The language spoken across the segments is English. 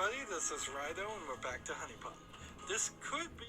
everybody, this is Rydo and we're back to Honeypot. This could be...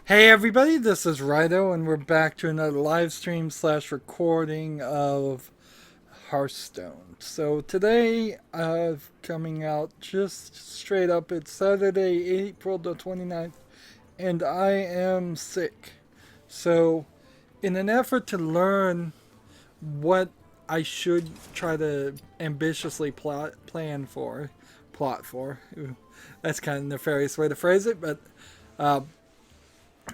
Hey everybody, this is Rydo and we're back to another live stream / recording of Hearthstone. So today, coming out just straight up, it's Saturday, April the 29th, and I am sick. So in an effort to learn what I should try to ambitiously plot for, ooh, that's kind of a nefarious way to phrase it, but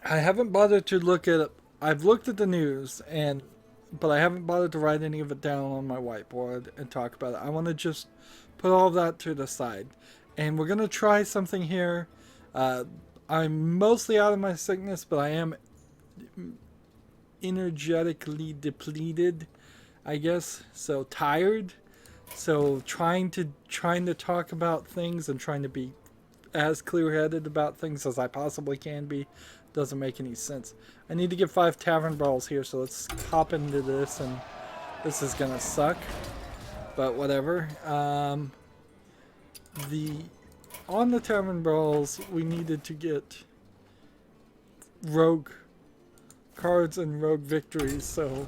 I haven't bothered to look at. I've looked at the news, but I haven't bothered to write any of it down on my whiteboard and talk about it. I want to just put all of that to the side, and we're gonna try something here. I'm mostly out of my sickness, but I am energetically depleted, I guess. So tired. So trying to talk about things and trying to be as clear-headed about things as I possibly can be doesn't make any sense. I need to get 5 tavern brawls here, so let's hop into this, and this is gonna suck, but whatever. On the tavern brawls, we needed to get rogue cards and rogue victories, so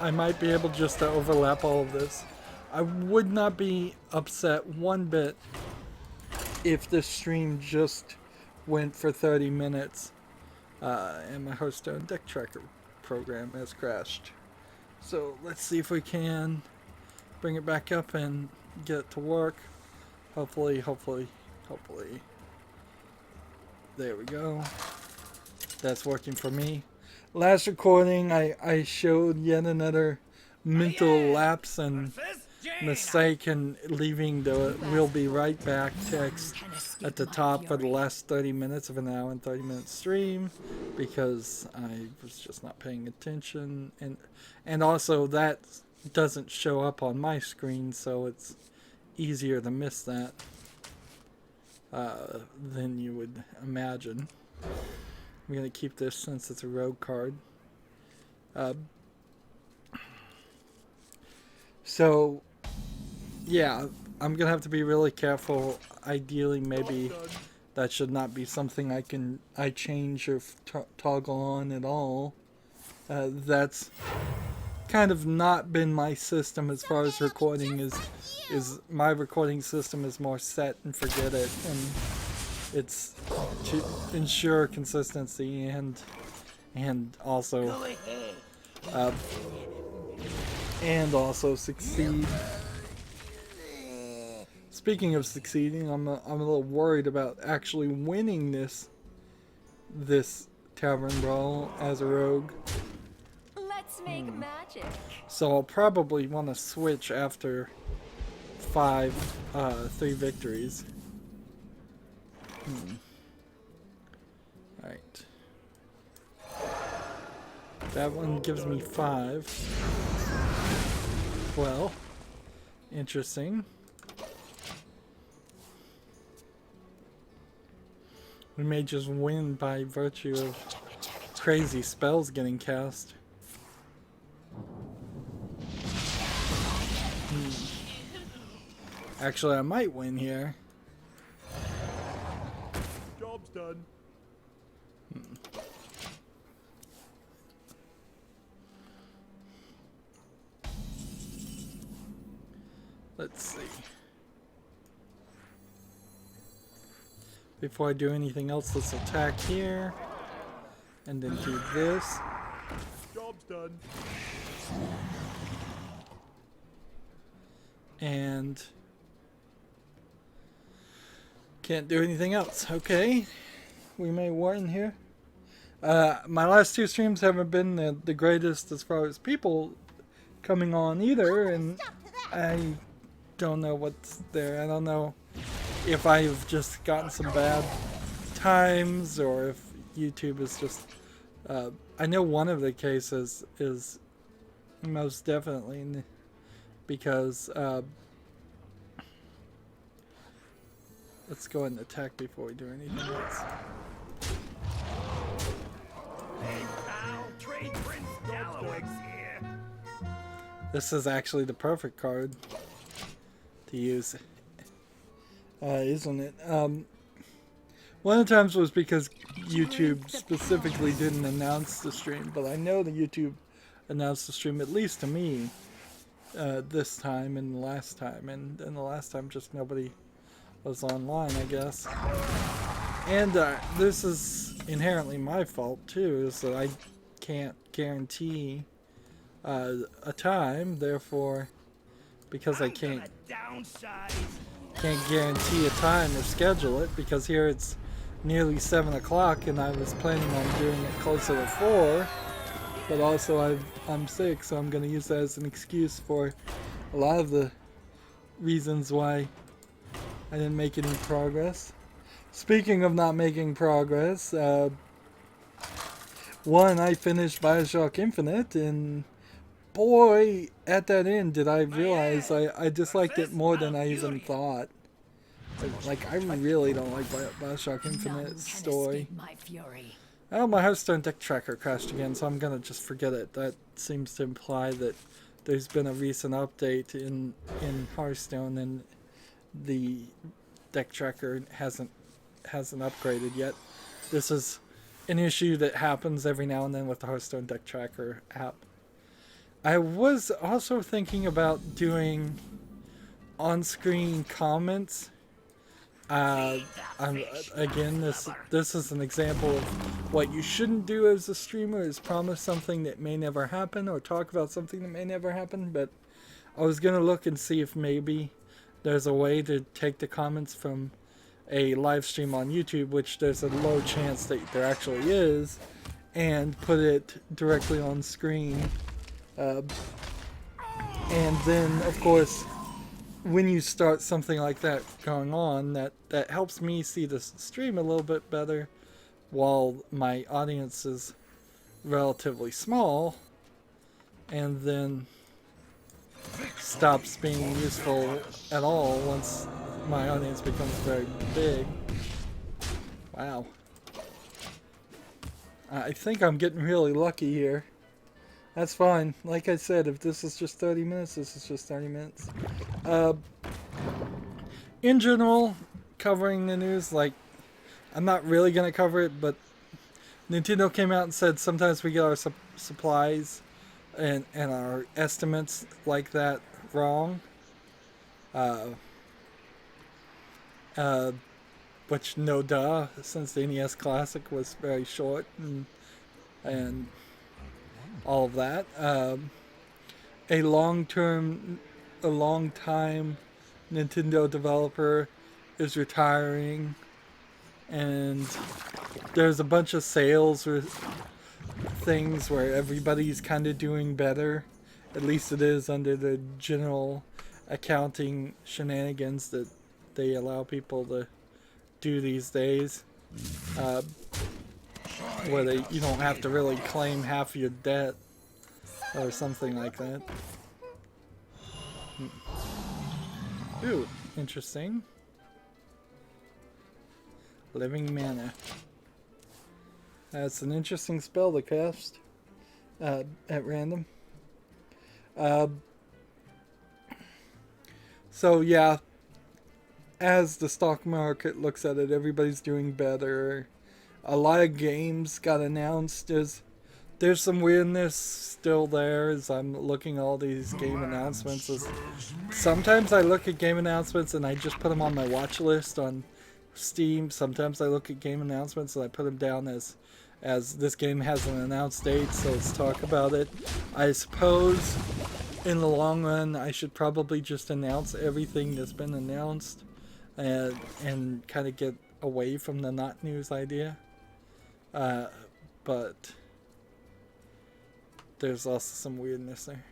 I might be able just to overlap all of this. I would not be upset one bit if this stream just went for 30 minutes and my Hearthstone deck tracker program has crashed. So let's see if we can bring it back up and get it to work. Hopefully. There we go. That's working for me. Last recording, I showed yet another mental lapse and mistake in leaving the "we'll be right back" text at the top for the last 30 minutes of an hour and 30 minute stream, because I was just not paying attention, and also that doesn't show up on my screen, so it's easier to miss that than you would imagine. I'm gonna keep this since it's a rogue card. So yeah, I'm gonna have to be really careful. Ideally, maybe that should not be something I change or toggle on at all. That's kind of not been my system as far as recording is my recording system is more set and forget it, and it's to ensure consistency and also succeed. Speaking of succeeding, I'm a little worried about actually winning this tavern brawl as a rogue. Let's make magic. So I'll probably want to switch after 3 victories. Alright. That one gives me 5. Well, interesting. We may just win by virtue of crazy spells getting cast. Actually, I might win here. Job's done. Let's see. Before I do anything else, let's attack here. And then do this. Job's done. And can't do anything else. Okay. We may win here. My last 2 streams haven't been the greatest as far as people coming on either, and I don't know what's there. I don't know if I've just gotten some bad times or if YouTube is just... I know one of the cases is most definitely because... let's go ahead and attack before we do anything else. Hey pal, Trade Prince Galloway's here. This is actually the perfect card to use, isn't it? One of the times was because YouTube specifically didn't announce the stream, but I know that YouTube announced the stream, at least to me, this time and the last time, and the last time just nobody was online, I guess. And this is inherently my fault too, is that I can't guarantee a time, therefore, because I can't guarantee a time or schedule it, because here it's nearly 7 o'clock and I was planning on doing it closer to 4, but also I'm sick, so I'm going to use that as an excuse for a lot of the reasons why I didn't make any progress. Speaking of not making progress, one, I finished Bioshock Infinite, and boy, at that end did I realize I disliked it more than I even thought. Like, I really don't like Bioshock Infinite's story. Oh, my Hearthstone deck tracker crashed again, so I'm gonna just forget it. That seems to imply that there's been a recent update in Hearthstone and the deck tracker hasn't upgraded yet. This is an issue that happens every now and then with the Hearthstone deck tracker app. I was also thinking about doing on-screen comments. Again, this is an example of what you shouldn't do as a streamer, is promise something that may never happen or talk about something that may never happen, but I was gonna look and see if maybe there's a way to take the comments from a live stream on YouTube, which there's a low chance that there actually is, and put it directly on screen. And then, of course, when you start something like that going on, that helps me see the stream a little bit better while my audience is relatively small, and then stops being useful at all once my audience becomes very big. Wow. I think I'm getting really lucky here. That's fine. Like I said, if this is just 30 minutes, this is just 30 minutes. In general, covering the news, like, I'm not really going to cover it, but Nintendo came out and said sometimes we get our supplies and our estimates like that wrong. Which, no duh, since the NES Classic was very short and all of that. A long-time Nintendo developer is retiring, and there's a bunch of sales or things where everybody's kind of doing better. At least it is under the general accounting shenanigans that they allow people to do these days. where you don't have to really claim half your debt or something like that. Ooh, interesting. Living mana. That's an interesting spell to cast at random. So yeah, as the stock market looks at it, everybody's doing better. A lot of games got announced. There's some weirdness still there as I'm looking at all these game announcements. Sometimes I look at game announcements and I just put them on my watch list on Steam. Sometimes I look at game announcements and I put them down as this game has an announced date, so let's talk about it. I suppose in the long run I should probably just announce everything that's been announced and kind of get away from the not news idea. But there's also some weirdness there.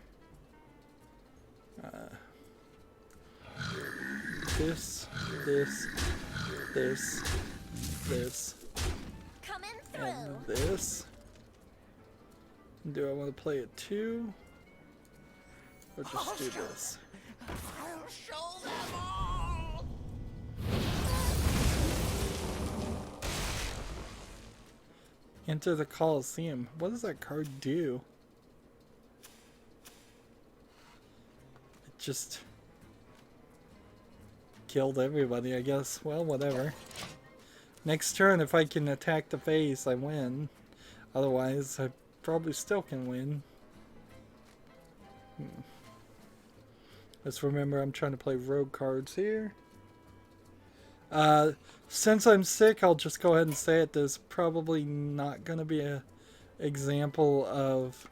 This, and this. Do I want to play it too? Or just do this? I'll show them all. Enter the Coliseum. What does that card do? It just killed everybody, I guess. Well, whatever. Next turn, if I can attack the face, I win. Otherwise, I probably still can win. Let's remember I'm trying to play rogue cards here. Since I'm sick, I'll just go ahead and say it. There's probably not going to be a example of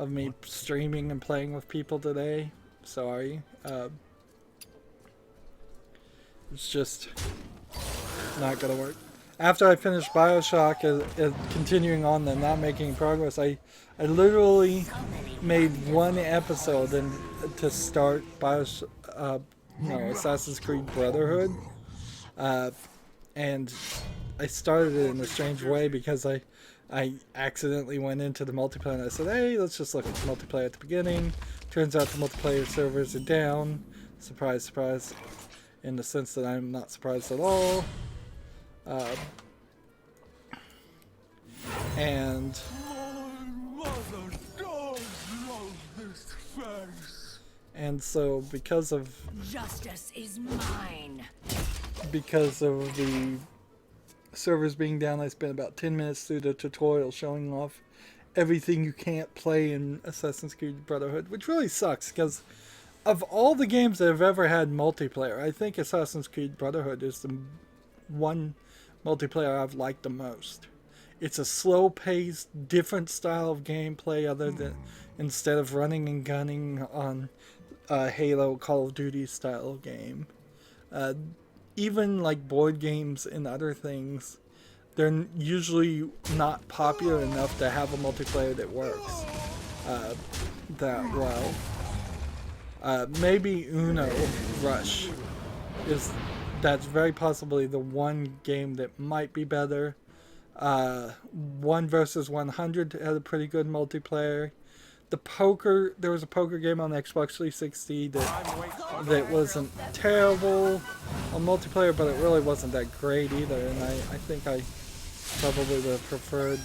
me streaming and playing with people today. Sorry. It's just not going to work. After I finished Bioshock, continuing on and not making progress, I literally made one episode to start Assassin's Creed Brotherhood. And I started it in a strange way because I accidentally went into the multiplayer and I said, hey, let's just look at the multiplayer at the beginning. Turns out the multiplayer servers are down. Surprise, surprise. In the sense that I'm not surprised at all. And so because of Justice is mine. Because of the servers being down, I spent about 10 minutes through the tutorial showing off everything you can't play in Assassin's Creed Brotherhood, which really sucks because of all the games that have ever had multiplayer, I think Assassin's Creed Brotherhood is the one multiplayer I've liked the most. It's a slow-paced, different style of gameplay other than instead of running and gunning on a Halo, Call of Duty style game. Even like board games and other things, they're usually not popular enough to have a multiplayer that works that well. Maybe Uno Rush that's very possibly the one game that might be better. 1 versus 100 had a pretty good multiplayer. There was a poker game on Xbox 360 that wasn't terrible on multiplayer, but it really wasn't that great either. And I think I probably would have preferred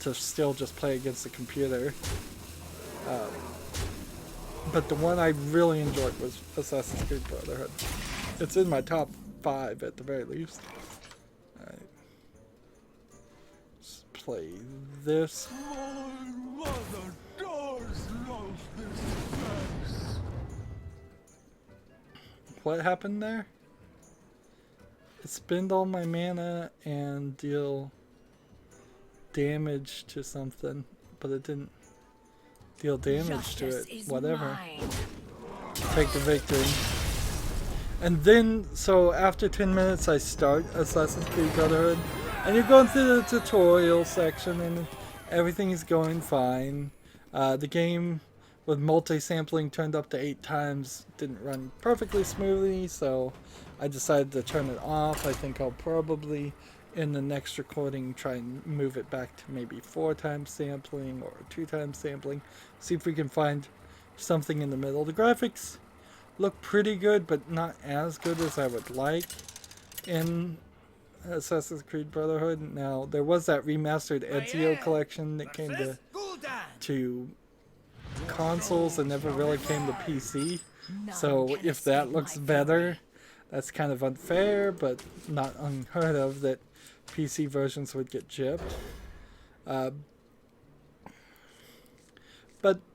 to still just play against the computer. But the one I really enjoyed was Assassin's Creed Brotherhood. It's in my top 5 at the very least. Alright. Let's play this. What happened there? Spend all my mana and deal damage to something, but it didn't deal damage to it. Whatever. Take the victory. And then, so after 10 minutes I start Assassin's Creed Brotherhood, and you're going through the tutorial section and everything is going fine. The game with multi-sampling turned up to 8 times didn't run perfectly smoothly, so I decided to turn it off. I think I'll probably in the next recording try and move it back to maybe 4 times sampling or 2 times sampling. See if we can find something in the middle. The graphics look pretty good, but not as good as I would like in Assassin's Creed Brotherhood. Now, there was that remastered Ezio collection that came to consoles and never really came to PC. So if that looks better, that's kind of unfair, but not unheard of that PC versions would get gypped. But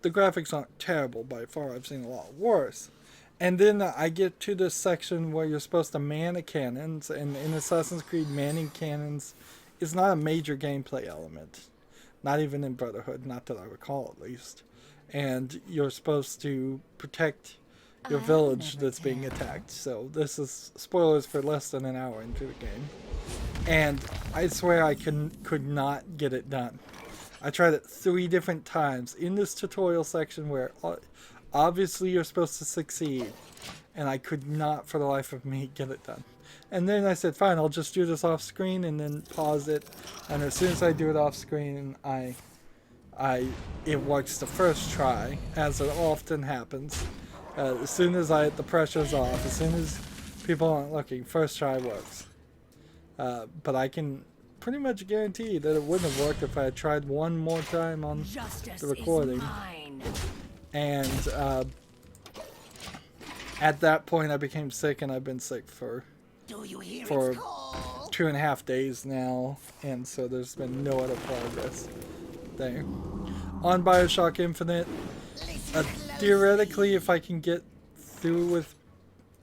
the graphics aren't terrible by far. I've seen a lot worse. And then I get to this section where you're supposed to man the cannons, and in Assassin's Creed, manning cannons is not a major gameplay element. Not even in Brotherhood, not that I recall at least. And you're supposed to protect your village that's being attacked. So this is spoilers for less than an hour into the game. And I swear I could not get it done. I tried it 3 different times in this tutorial section where obviously you're supposed to succeed, and I could not for the life of me get it done. And then I said, fine, I'll just do this off screen, and then pause it. And as soon as I do it off screen, it works the first try, as it often happens. As soon as the pressure's off, as soon as people aren't looking, first try works. But I can pretty much guarantee that it wouldn't have worked if I had tried one more time on the recording. And at that point I became sick, and I've been sick for 2.5 days now, and so there's been no other progress there. On BioShock Infinite, theoretically, if I can get through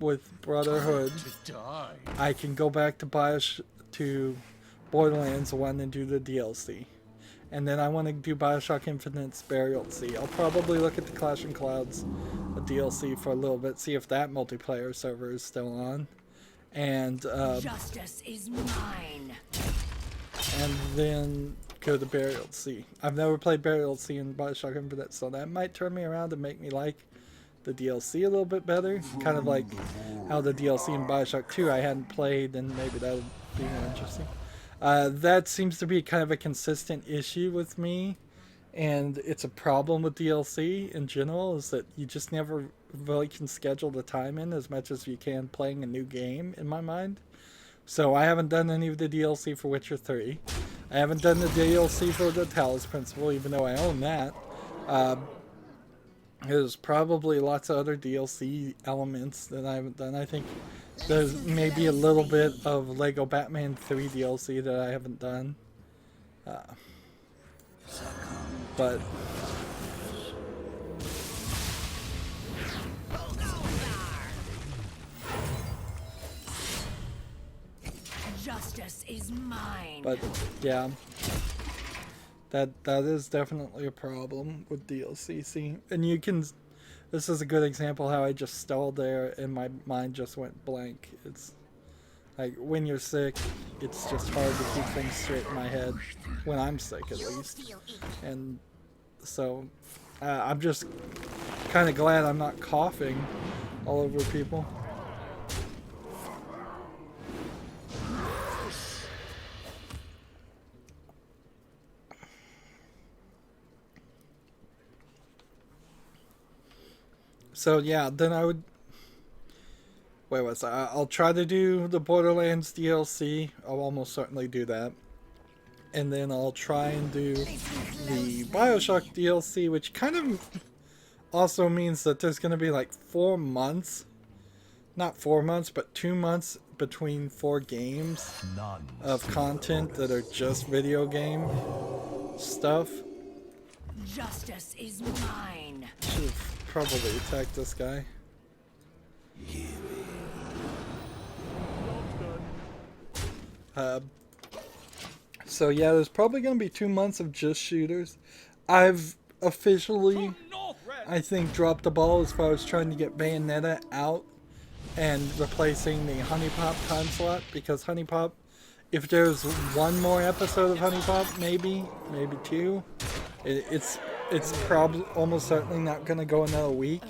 with Brotherhood, I can go back to Borderlands 1 and do the DLC. And then I want to do BioShock Infinite's Burial at Sea. I'll probably look at the Clash and Clouds DLC for a little bit, see if that multiplayer server is still on. And justice is mine. And then go to Burial at Sea. I've never played Burial at Sea in BioShock Infinite, so that might turn me around and make me like the DLC a little bit better. Kind of like how the DLC in BioShock 2 I hadn't played, and maybe that would be more interesting. That seems to be kind of a consistent issue with me, and it's a problem with DLC in general, is that you just never really can schedule the time in as much as you can playing a new game, in my mind. So I haven't done any of the DLC for Witcher 3. I haven't done the DLC for the Talos Principle, even though I own that. There's probably lots of other DLC elements that I haven't done. I think there's maybe a little bit of Lego Batman 3 DLC that I haven't done. But justice is mine. But yeah, that is definitely a problem with DLC. See, and you can. This is a good example how I just stalled there and my mind just went blank. It's like when you're sick, it's just hard to keep things straight in my head. When I'm sick, at least. And so I'm just kind of glad I'm not coughing all over people. So yeah, then I would... Where was I? I'll try to do the Borderlands DLC. I'll almost certainly do that. And then I'll try and do the BioShock DLC, which kind of also means that there's going to be like 4 months. Not 4 months, but 2 months between 4 games of content that are just video game stuff. Justice is mine. Should have probably attacked this guy. So yeah, there's probably going to be 2 months of just shooters. I've officially, I think, dropped the ball as far as trying to get Bayonetta out and replacing the Honey Pop time slot, because Honey Pop, if there's 1 more episode of Honey Pop, maybe 2, it's probably almost certainly not going to go another week.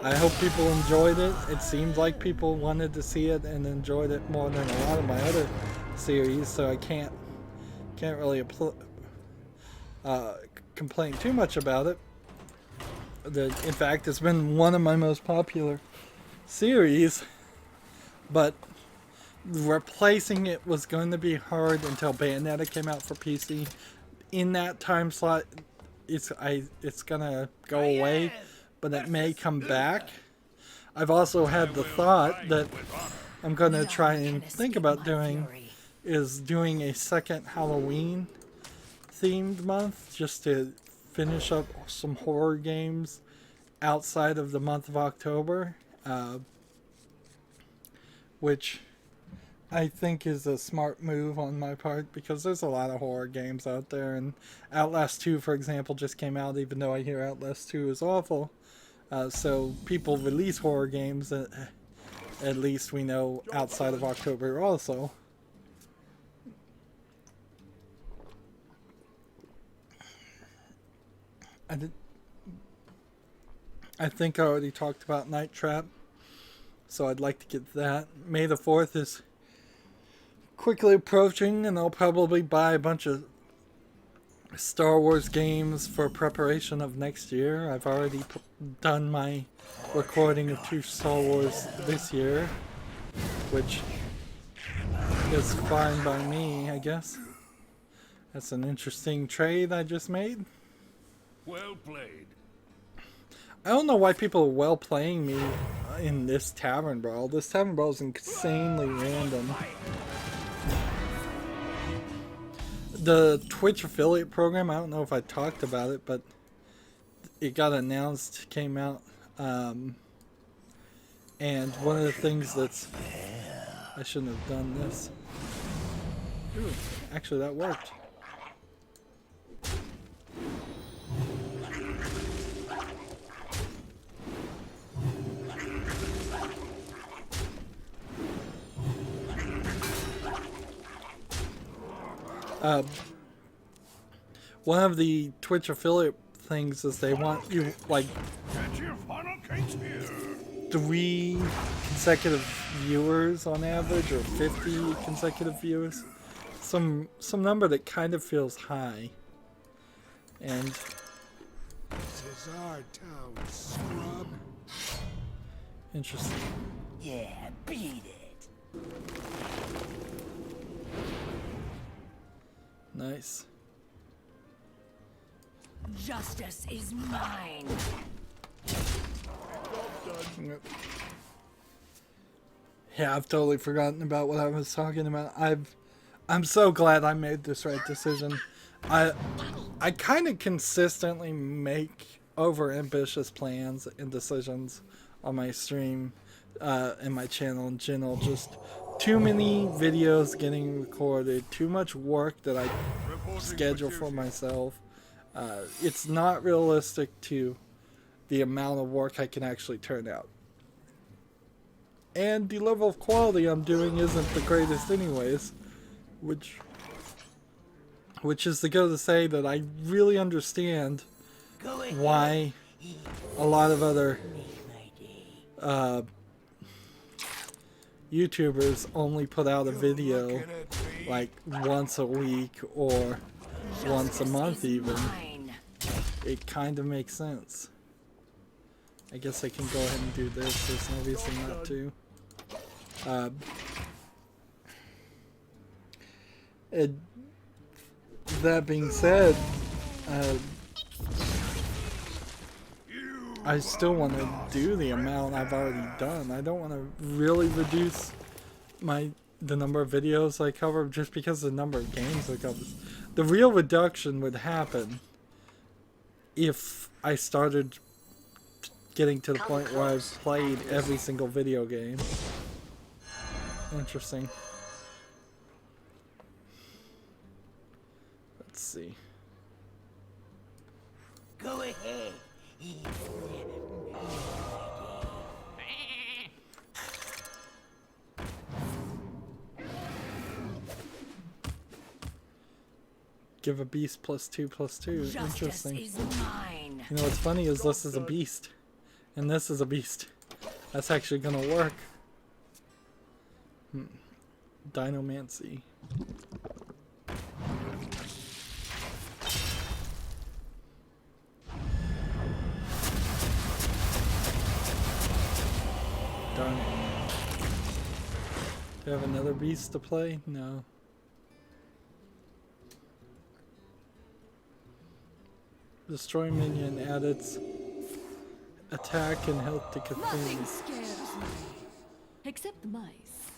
I hope people enjoyed it. It seemed like people wanted to see it and enjoyed it more than a lot of my other series, so I can't really complain too much about it. In fact, it's been one of my most popular series, but replacing it was going to be hard until Bayonetta came out for PC. In that time slot, it's gonna go away, but it may come back. I've also had the thought that I'm gonna try and think about doing a second Halloween themed month, just to finish up some horror games outside of the month of October, which I think is a smart move on my part, because there's a lot of horror games out there, and Outlast 2, for example, just came out, even though I hear Outlast 2 is awful. So people release horror games, at least we know, outside of October also. I think I already talked about Night Trap, so I'd like to get that. May the 4th is quickly approaching, and I'll probably buy a bunch of Star Wars games for preparation of next year. I've already done my recording of 2 Star Wars this year, which is fine by me, I guess. That's an interesting trade I just made. Well played. I don't know why people are well playing me in this Tavern Brawl. This Tavern Brawl is insanely random. The Twitch affiliate program, I don't know if I talked about it, but it got announced, came out, and one of the things that's... I shouldn't have done this. Ooh, actually that worked. One of the Twitch affiliate things is they want you, like, 3 consecutive viewers on average, or 50 consecutive viewers. Some number that kind of feels high. And this is our town, scrub. Interesting. Yeah, beat it. Nice. Justice is mine. Yeah, I've totally forgotten about what I was talking about. I'm so glad I made this right decision. I kind of consistently make over-ambitious plans and decisions on my stream and my channel in general. Just too many videos getting recorded, too much work that I schedule for myself. It's not realistic to the amount of work I can actually turn out. And the level of quality I'm doing isn't the greatest anyways, which is to go to say that I really understand why a lot of other YouTubers only put out a video like once a week or once a month even. It kind of makes sense. I guess I can go ahead and do this. There's no reason not to. That being said, I still want to do the amount I've already done. I don't want to really reduce the number of videos I cover just because of the number of games I cover. The real reduction would happen if I started getting to the point where I've played every single video game. Interesting. Let's see. Go ahead. Give a beast +2/+2. Interesting. Is mine. You know what's funny is this is a beast. And this is a beast. That's actually gonna work. Dinomancy. Darn it. Do you have another beast to play? No. Destroy minion, add its attack and health to Nothing Kathleen. scares me. Except the mice.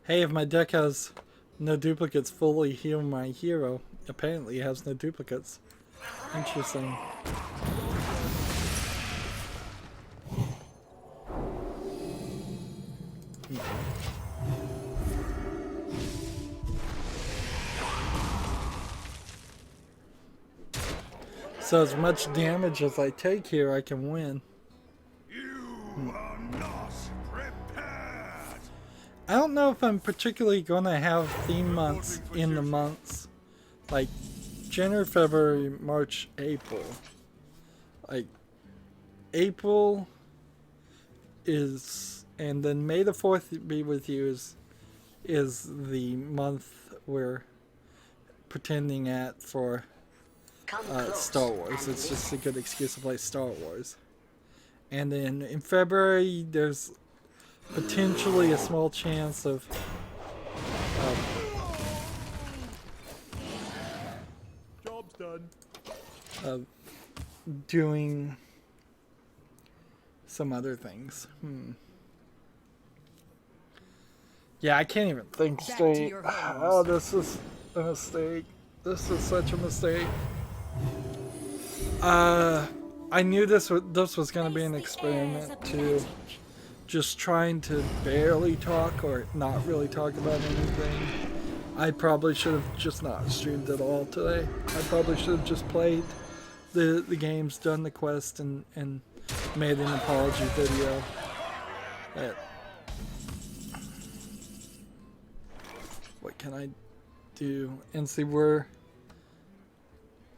Hey, if my deck has no duplicates, fully heal my hero. Apparently it has no duplicates. Interesting. So as much damage as I take here, I can win. You are not prepared. I don't know if I'm particularly going to have theme months in the months. Like January, February, March, April. Like April is, and then May the 4th be with you is the month we're pretending at for Star Wars. It's just a good excuse to play Star Wars. And then in February, there's potentially a small chance of Job's done. doing some other things. Yeah, I can't even think Back to straight. your homes. Oh, this is a mistake. This is such a mistake. I knew this was going to be an experiment too. Just trying to barely talk or not really talk about anything. I probably should have just not streamed at all today. I probably should have just played the games, done the quest, and made an apology video. What can I do? And see,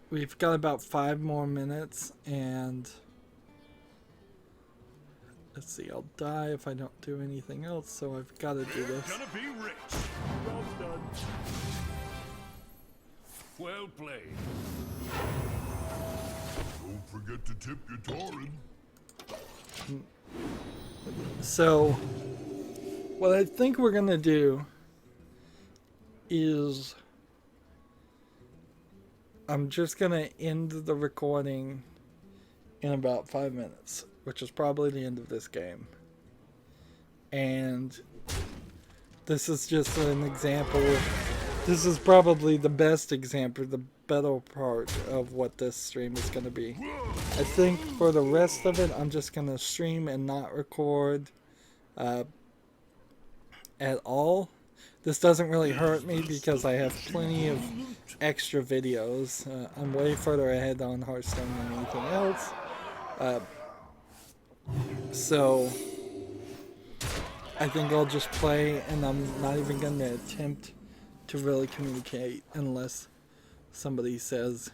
we've got about 5 more minutes, and let's see, I'll die if I don't do anything else, so I've got to do this. Gonna be rich. Job's done. Well played. Don't forget to tip your Tauren. So, what I think we're going to do is I'm just going to end the recording in about 5 minutes, which is probably the end of this game. And this is just an example. This is probably the best example, the better part of what this stream is going to be. I think for the rest of it, I'm just going to stream and not record at all. This doesn't really hurt me because I have plenty of extra videos. I'm way further ahead on Hearthstone than anything else. So I think I'll just play, and I'm not even going to attempt to really communicate unless somebody says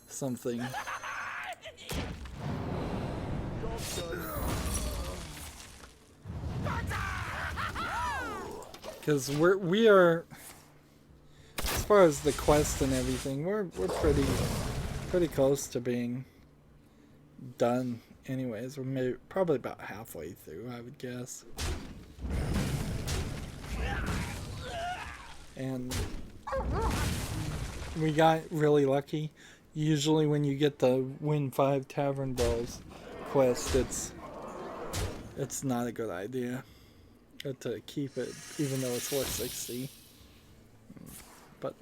something. Because we are, as far as the quest and everything, we're pretty close to being done. Anyways, we're probably about halfway through, I would guess. And we got really lucky. Usually when you get the Win 5 Tavern Brawls quest, it's not a good idea to keep it, even though it's worth 60. But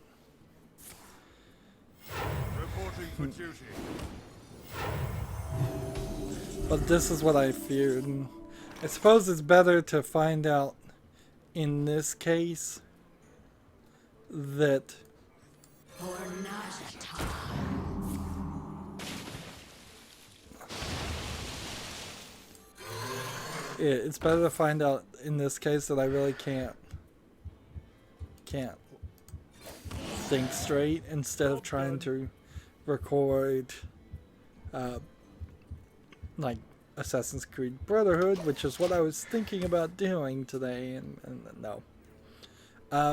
Reporting for duty. But this is what I feared. And I suppose it's better to find out in this case that it's better to find out in this case that I really can't think straight instead of trying to record like Assassin's Creed Brotherhood, which is what I was thinking about doing today, and no.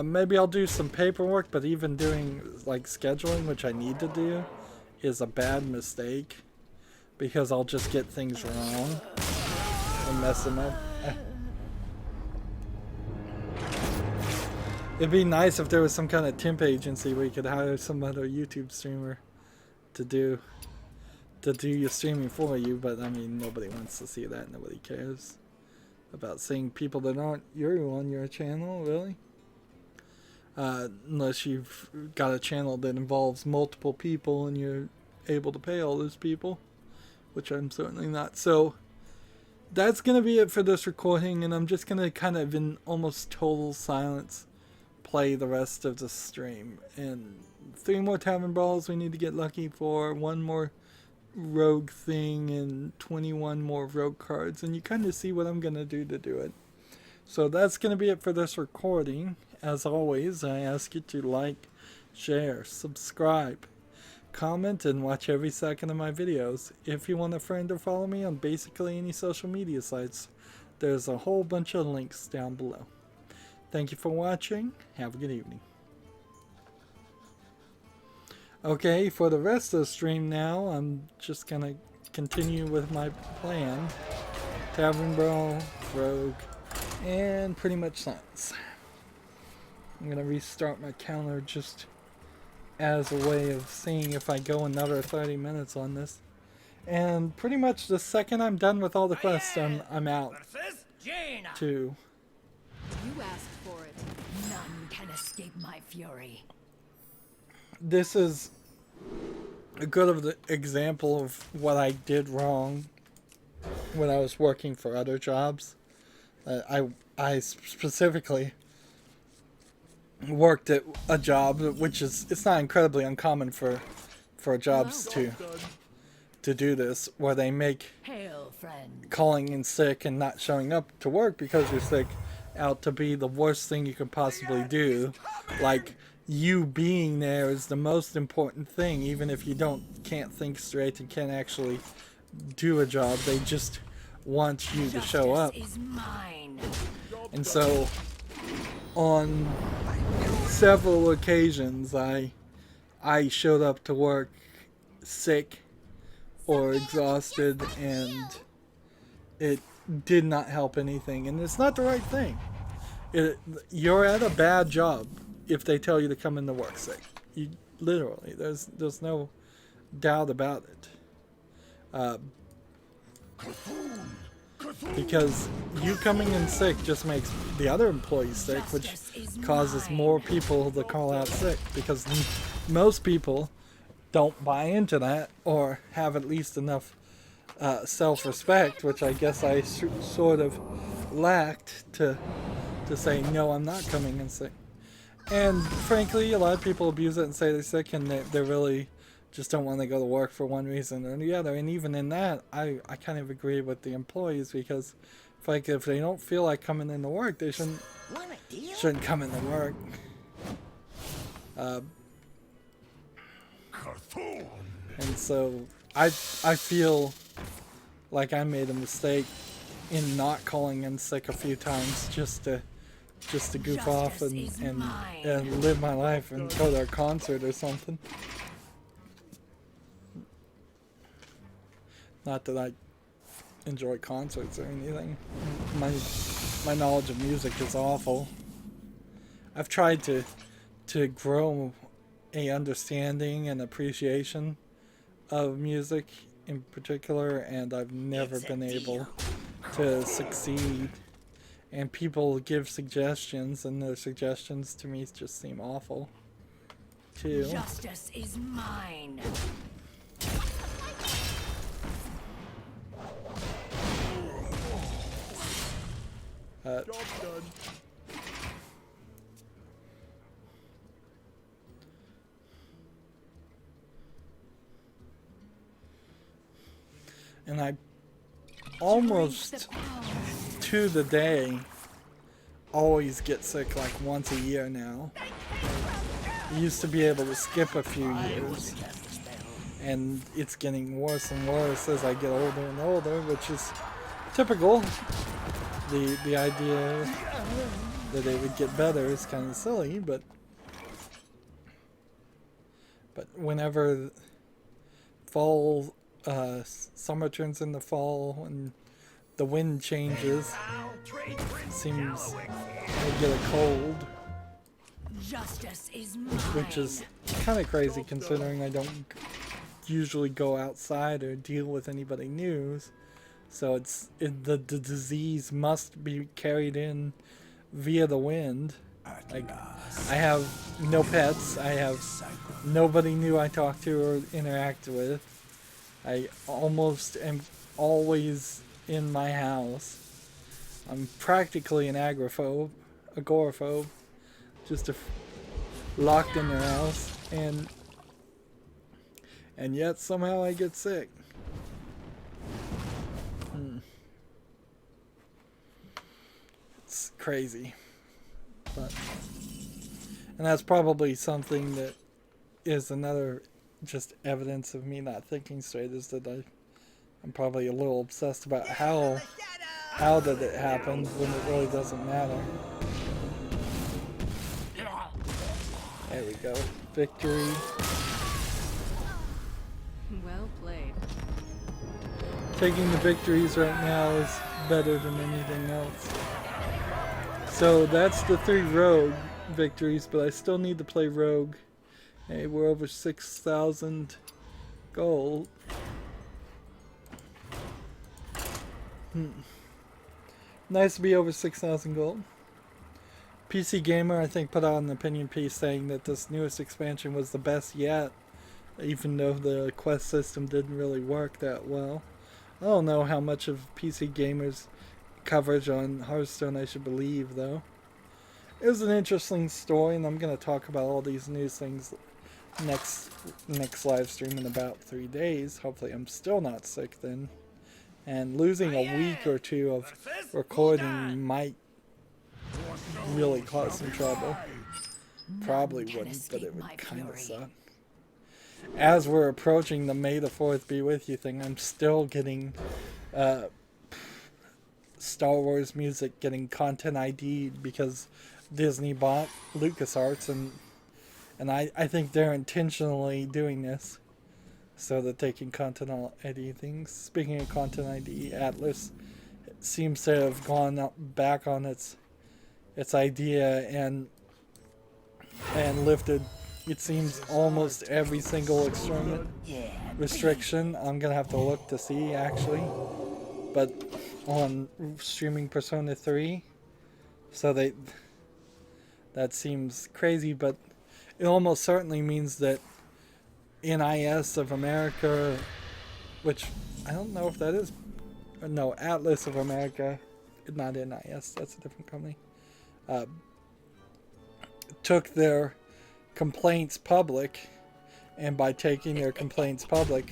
Maybe I'll do some paperwork, but even doing like scheduling, which I need to do, is a bad mistake because I'll just get things wrong and mess them up. It'd be nice if there was some kind of temp agency where you could hire some other YouTube streamer to do your streaming for you, but I mean, nobody wants to see that. Nobody cares about seeing people that aren't you on your channel, really. Unless you've got a channel that involves multiple people and you're able to pay all those people, which I'm certainly not. So that's going to be it for this recording, and I'm just going to kind of in almost total silence play the rest of the stream. And 3 more Tavern Brawls we need to get lucky for, 1 more rogue thing, and 21 more rogue cards, and you kind of see what I'm going to do it. So that's going to be it for this recording. As always, I ask you to like, share, subscribe, comment, and watch every second of my videos. If you want a friend or follow me on basically any social media sites, there's a whole bunch of links down below. Thank you for watching. Have a good evening. Okay, for the rest of the stream now, I'm just going to continue with my plan. Tavern Brawl, Rogue, and pretty much silence. I'm going to restart my counter just as a way of seeing if I go another 30 minutes on this. And pretty much the second I'm done with all the quests, I'm out too. You asked for it. None can escape my fury. This is a good example of what I did wrong when I was working for other jobs. I specifically worked at a job which is, it's not incredibly uncommon for jobs to do this, where they make Hail, friend. calling in sick and not showing up to work because you're sick out to be the worst thing you could possibly do. Like, you being there is the most important thing, even if you can't think straight and can't actually do a job. They just want you to show up. Justice is mine. And so on several occasions I showed up to work sick or exhausted, and it did not help anything, and it's not the right thing. You're at a bad job if they tell you to come into work sick. You literally, there's no doubt about it. Because you coming in sick just makes the other employees sick, which causes more people to call out sick, because most people don't buy into that or have at least enough self-respect, which I guess I sort of lacked to say, no, I'm not coming in sick. And frankly, a lot of people abuse it and say they're sick, and they really just don't want to go to work for one reason or the other. And even in that, I kind of agree with the employees, because if they don't feel like coming into work, they shouldn't come into work. And so I feel like I made a mistake in not calling in sick a few times just to goof off and live my life and go to a concert or something. Not that I enjoy concerts or anything. My knowledge of music is awful. I've tried to grow a understanding and appreciation of music in particular, and I've never been able to succeed. And people give suggestions, and their suggestions to me just seem awful too. Justice is mine. Job done. And I almost to the day always get sick like once a year now. I used to be able to skip a few years, and it's getting worse and worse as I get older and older, which is typical. The idea that it would get better is kind of silly, but whenever fall, summer turns into fall and the wind changes, it seems I get a cold, Justice is mine. which is kind of crazy considering I don't usually go outside or deal with anybody new. So the disease must be carried in via the wind. Like, I have no pets. I have nobody new I talk to or interact with. I almost am always in my house. I'm practically an agoraphobe, just locked in their house, and yet somehow I get sick. It's crazy, and that's probably something that is another just evidence of me not thinking straight, is that I'm probably a little obsessed about how did it happen when it really doesn't matter. There we go. Victory. Well played. Taking the victories right now is better than anything else. So that's the 3 rogue victories, but I still need to play rogue. Hey, we're over 6,000 gold. Nice to be over 6,000 gold. PC Gamer, I think, put out an opinion piece saying that this newest expansion was the best yet, even though the quest system didn't really work that well. I don't know how much of PC Gamer's coverage on Hearthstone I should believe, though. It was an interesting story, and I'm going to talk about all these news things next live stream in about 3 days. Hopefully I'm still not sick then. And losing a week or 2 of recording might really cause some trouble. Probably wouldn't, but it would kind of suck. As we're approaching the May the 4th be with you thing, I'm still getting Star Wars music getting content ID'd because Disney bought LucasArts, and I think they're intentionally doing this so that they can content ID things. Speaking of content ID, Atlas seems to have gone back on its idea and lifted, it seems, almost every single extreme restriction. I'm gonna have to look to see actually, but on streaming Persona 3, so that seems crazy, but it almost certainly means that NIS of America, which I don't know if that is, no, Atlas of America, not NIS, that's a different company, took their complaints public, and by taking their complaints public,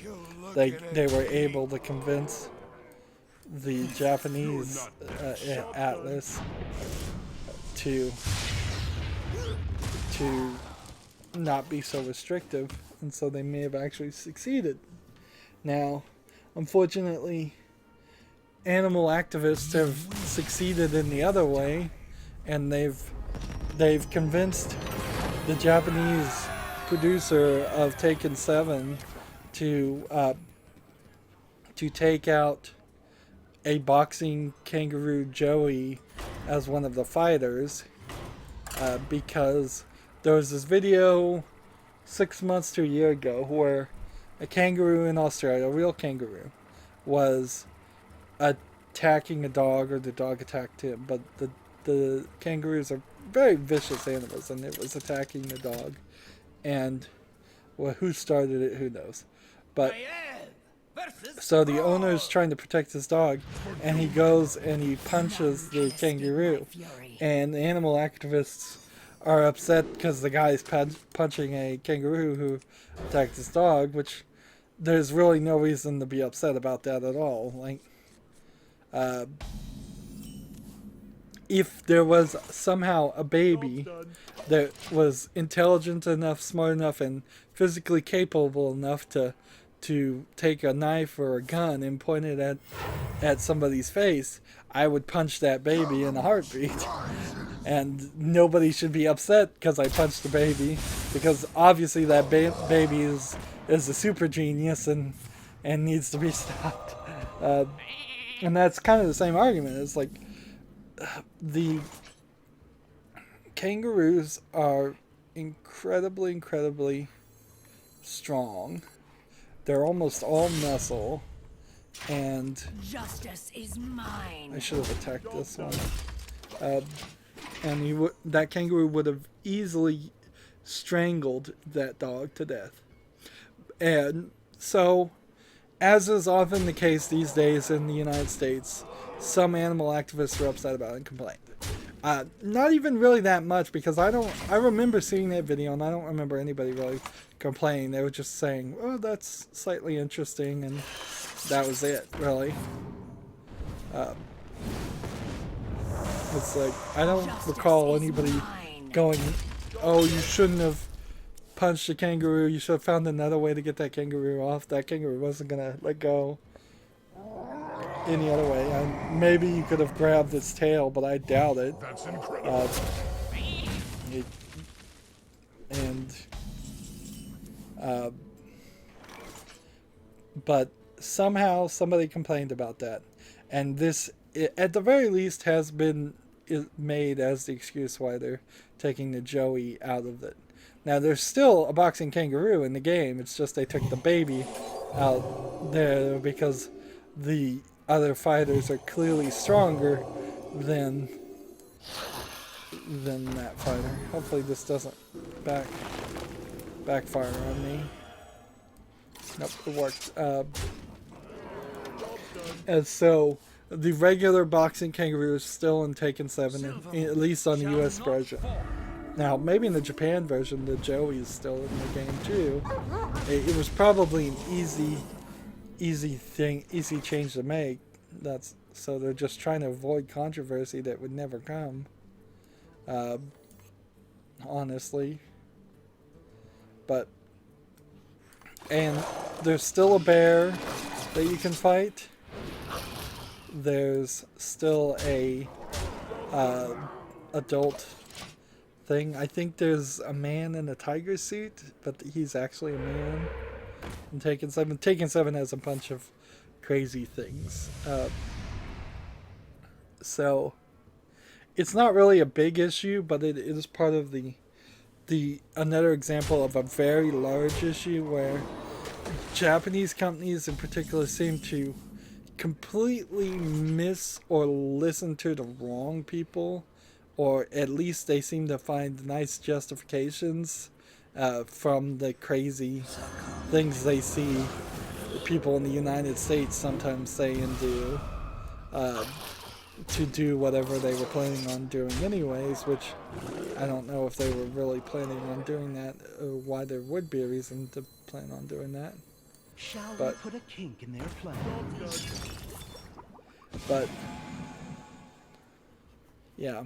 they were able to convince the Japanese Atlas to not be so restrictive, and so they may have actually succeeded. Now, unfortunately, animal activists have succeeded in the other way, and they've convinced the Japanese producer of Taken 7 to take out a boxing kangaroo Joey as one of the fighters, because there was this video 6 months to a year ago where a kangaroo in Australia, a real kangaroo, was attacking a dog, or the dog attacked him, but the kangaroos are very vicious animals, and it was attacking the dog, and well, who started it, who knows, but so the owner is trying to protect his dog, and he goes and he punches the kangaroo, and the animal activists are upset because the guy is punching a kangaroo who attacked his dog, which there's really no reason to be upset about that at all. Like, if there was somehow a baby that was intelligent enough, smart enough, and physically capable enough to take a knife or a gun and point it at somebody's face, I would punch that baby in a heartbeat. And nobody should be upset because I punched the baby, because obviously that baby is a super genius and needs to be stopped. And that's kind of the same argument. It's like the kangaroos are incredibly strong. They're almost all muscle, and Justice is mine. I should have attacked this one. And that kangaroo would have easily strangled that dog to death. And so, as is often the case these days in the United States, some animal activists are upset about it and complained. Not even really that much, because I remember seeing that video and I don't remember anybody really complaining. They were just saying, oh, that's slightly interesting, and that was it, really. It's like, I don't recall anybody going, oh, you shouldn't have punched a kangaroo, you should have found another way to get that kangaroo off. That kangaroo wasn't going to let go any other way. And maybe you could have grabbed its tail, but I doubt it. That's incredible. But somehow somebody complained about that, and this, at the very least, has been made as the excuse why they're taking the Joey out of it. Now, there's still a boxing kangaroo in the game. It's just they took the baby out there because the other fighters are clearly stronger than that fighter. Hopefully this doesn't backfire on me. Nope, it worked. And so the regular boxing kangaroo is still in Taken 7, at least on the US version. Now, maybe in the Japan version, the Joey is still in the game too. It was probably an easy change to make. So they're just trying to avoid controversy that would never come. Honestly. And there's still a bear that you can fight. There's still a adult thing. I think there's a man in a tiger suit, but he's actually a man. And Taken 7 has a bunch of crazy things. So it's not really a big issue, but it is part of the another example of a very large issue where Japanese companies in particular seem to completely miss or listen to the wrong people, or at least they seem to find nice justifications from the crazy things they see people in the United States sometimes say and do, to do whatever they were planning on doing anyways, which I don't know if they were really planning on doing that, or why there would be a reason to plan on doing that. Shall But- we put a kink in their plan? But yeah,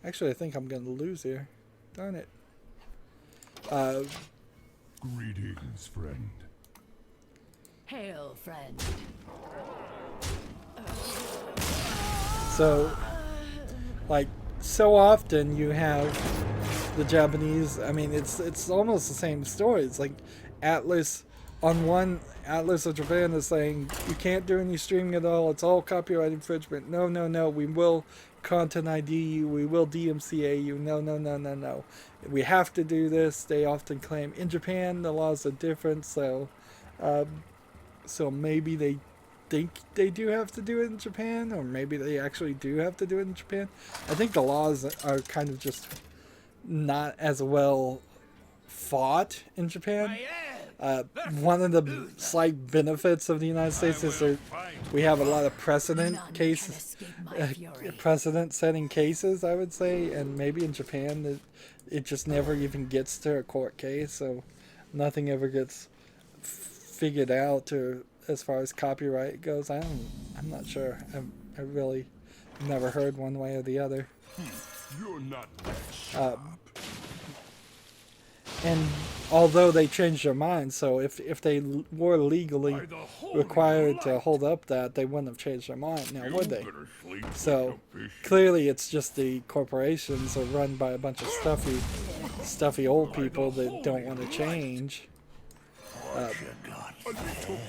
actually I think I'm gonna lose here. Darn it. Greetings, friend. Hail, friend. So, like, so often you have the Japanese, I mean, it's almost the same story. It's like Atlas of Japan is saying, you can't do any streaming at all, it's all copyright infringement. No, we will content ID you, we will DMCA you, no. We have to do this, they often claim. In Japan, the laws are different, so maybe they think they do have to do it in Japan, or maybe they actually do have to do it in Japan. I think the laws are kind of just not as well fought in Japan. One of the slight benefits of the United States is that we have a lot of precedent setting cases, I would say, and maybe in Japan it just never even gets to a court case, so nothing ever gets figured out, or as far as copyright goes. I'm not sure. I really never heard one way or the other. You're not that sharp. And although they changed their minds, so if they were legally By the holy required to light. hold up that, they wouldn't have changed their mind now, would they? Better sleep So like a fish. clearly it's just the corporations are run by a bunch of stuffy old people that don't want to change. A little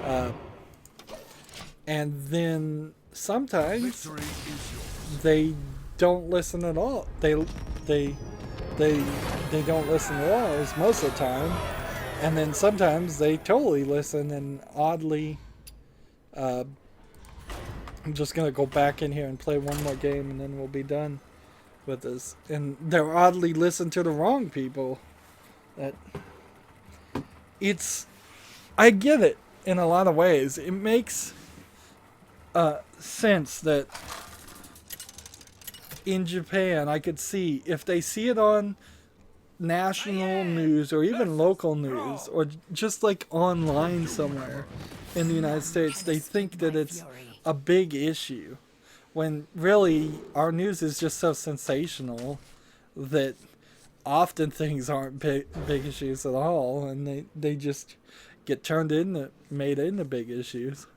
cut. And then sometimes Victory is yours. they don't listen at all. They don't listen at all is most of the time, and then sometimes they totally listen and oddly. I'm just gonna go back in here and play one more game and then we'll be done with this. And they're oddly listen to the wrong people. That it's, I get it in a lot of ways. It makes sense that in Japan, I could see if they see it on national news or even local news or just like online somewhere in the United States, they think that it's a big issue when really our news is just so sensational that often things aren't big issues at all, and they just get made into big issues.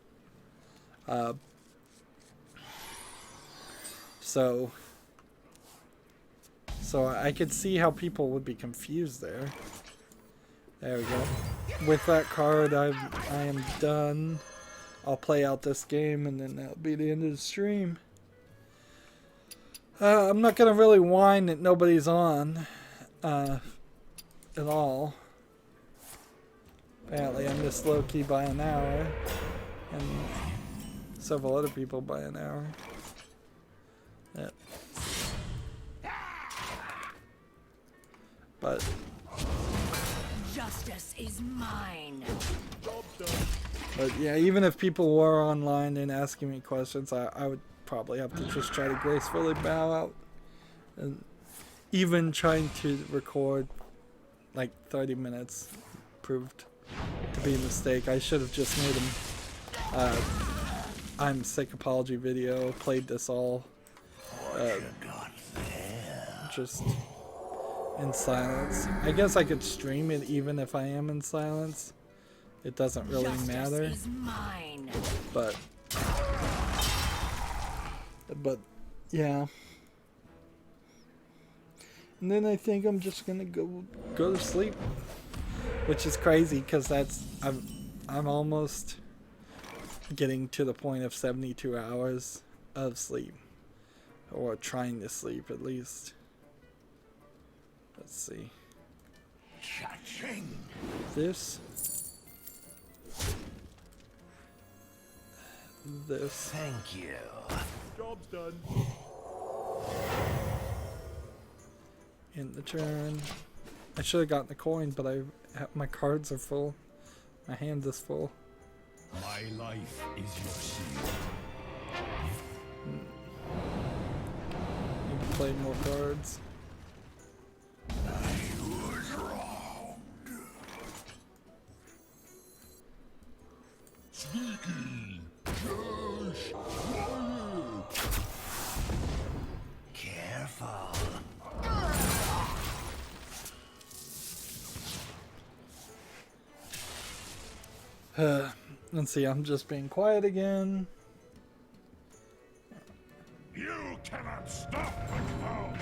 So I could see how people would be confused there. There we go. With that card, I am done. I'll play out this game and then that'll be the end of the stream. I'm not gonna really whine that nobody's on at all. Apparently I'm just low-key by an hour, and several other people by an hour. Yep. But Justice is mine. yeah, even if people were online and asking me questions, I would probably have to just try to gracefully bow out. And even trying to record like 30 minutes proved to be a mistake. I should have just made an I'm sick apology video, played this all just in silence. I guess I could stream it even if I am in silence. It doesn't really matter. Justice is mine. But yeah. And then I think I'm just gonna go to sleep, which is crazy because I'm almost getting to the point of 72 hours of sleep, or trying to sleep at least. Let's see. Cha-ching. This. Thank you. Job's done. In the turn. I should have gotten the coin, but my cards are full. My hand is full. My life is your shield. Need to play more cards. Sneaky. Josh. Quiet. Careful. Let's see, I'm just being quiet again. You cannot stop the cloud.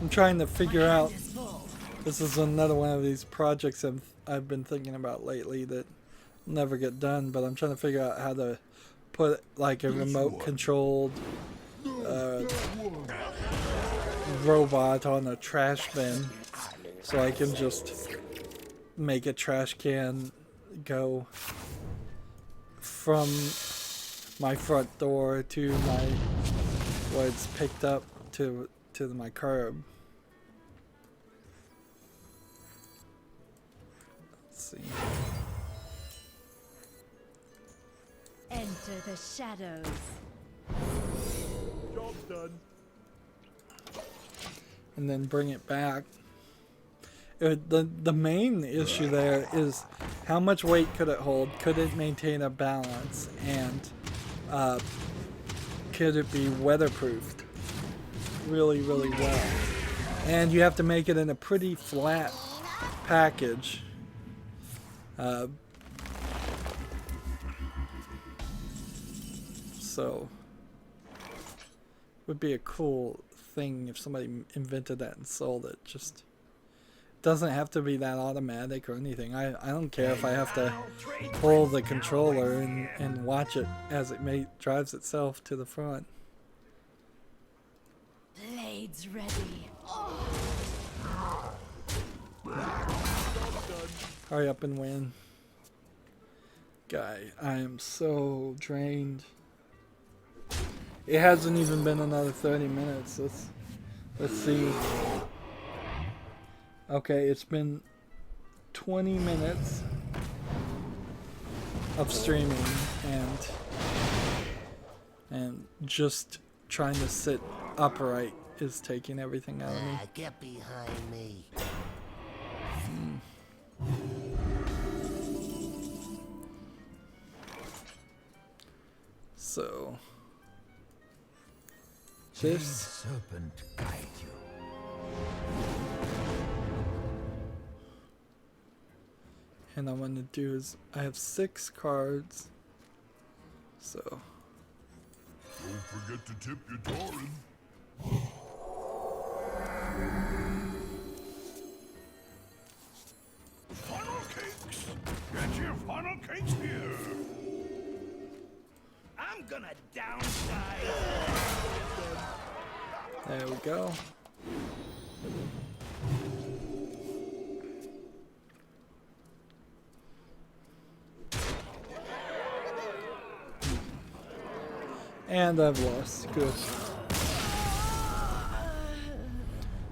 I'm trying to figure out. Hand is full. This is another one of these projects I've been thinking about lately that never get done, but I'm trying to figure out how to put like a remote controlled robot on a trash bin, so I can just make a trash can go from my front door to where it's picked up to my curb. Let's see. Enter the shadows. Job's done. And then bring it back. The main issue there is how much weight could it hold? Could it maintain a balance? And could it be weatherproofed really, really well? And you have to make it in a pretty flat package. So would be a cool thing if somebody invented that and sold it. Just doesn't have to be that automatic or anything. I don't care if I have to pull the controller and watch it as it drives itself to the front. Blades ready. Hurry up and win. Guy, I am so drained. It hasn't even been another 30 minutes. Let's see. Okay, it's been 20 minutes of streaming and just trying to sit upright is taking everything out of me. Get behind me. So this Serpent guide you. and I want to do is I have 6 cards. So Don't forget to tip your Tauren. Funnel cakes! Get your funnel cakes here! I'm gonna downsize! there we go. And I've lost. Good.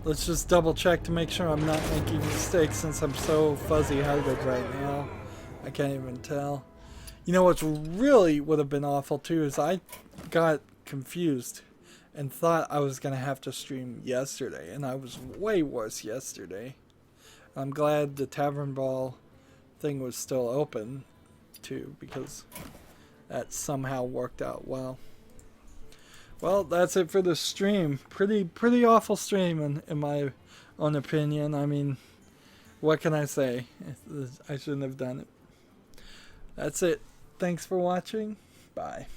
Let's just double check to make sure I'm not making mistakes since I'm so fuzzy-headed right now. I can't even tell. You know what's really would have been awful too is I got confused and thought I was going to have to stream yesterday, and I was way worse yesterday. I'm glad the Tavern Ball thing was still open too, because that somehow worked out well. Well, that's it for the stream. Pretty awful stream in my own opinion. I mean, what can I say? I shouldn't have done it. That's it. Thanks for watching. Bye.